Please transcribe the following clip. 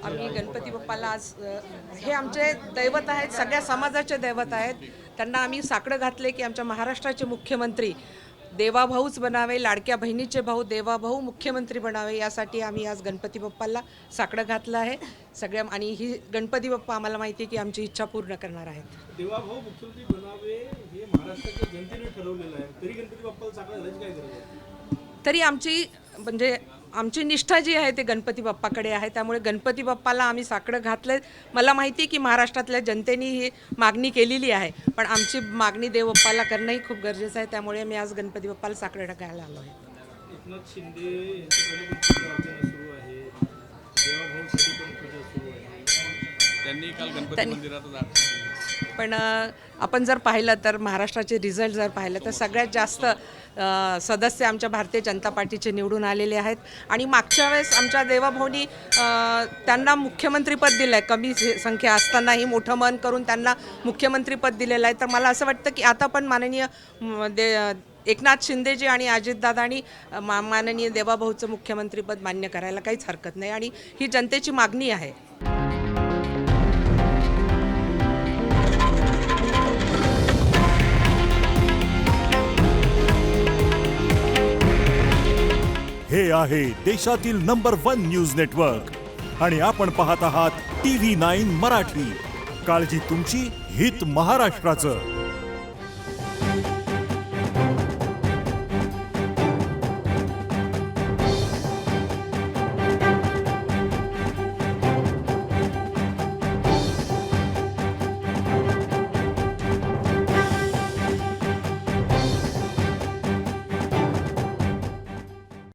आम्ही गणपती बाप्पाला आज हे आमचे दैवत आहेत, सगळ्या समाजाचे दैवत आहेत. त्यांना आम्ही साकडं घातले की आमच्या महाराष्ट्राचे मुख्यमंत्री देवाभाऊच बनावे, लाडक्या बहिणीचे भाऊ देवाभाऊ मुख्यमंत्री बनावे, यासाठी आम्ही आज गणपती बाप्पाला साकडं घातलं आहे सगळ्या. आणि ही गणपती बाप्पा आम्हाला माहिती आहे की आमची इच्छा पूर्ण करणार आहेत. देवाभाऊ मुख्यमंत्री बनावे हे महाराष्ट्राच्या जनतेने ठरवलेलं आहे, तरी गणपती बाप्पाला साकडं घालायची काय गरज आहे? तरी आमची निष्ठा जी आहे ते गणपती बाप्पाकडे आहे, त्यामुळे गणपती बाप्पाला आम्ही साकडं घातलं. मला माहिती आहे की महाराष्ट्रातल्या जनतेने ही मागणी केलेली आहे, पण आमची मागणी देव बाप्पाला करणंही खूप गरजेचं आहे. त्यामुळे मी आज गणपती बाप्पाला साकडं घालायला आलो आहे. एकनाथ शिंदे यांच्याकडे पण पूजा अर्चना सुरू आहे, देवाभाऊसाठी पण पूजा सुरू आहे. त्यांनी काल गणपती मंदिरात पण आपण जर पाहिलं तर महाराष्ट्राचे रिझल्ट जर पाहिलं तर सगळ्यात जास्त सदस्य आमच्या भारतीय जनता पार्टीचे निवडून आलेले आहेत. आणि मागच्या वेळेस आमच्या देवाभाऊनी त्यांना मुख्यमंत्रीपद दिलं आहे, कमी संख्या असतानाही मोठं मन करून त्यांना मुख्यमंत्रीपद दिलेलं आहे. तर मला असं वाटतं की आता पण माननीय एकनाथ शिंदेजी आणि अजितदादांनी माननीय देवाभाऊचं मुख्यमंत्रीपद मान्य करायला काहीच हरकत नाही, आणि ही जनतेची मागणी आहे. हे आहे देशातील नंबर 1 न्यूज नेटवर्क आणि आपण पाहत आहात TV9 मराठी. काळजी तुमची, हित महाराष्ट्राचं.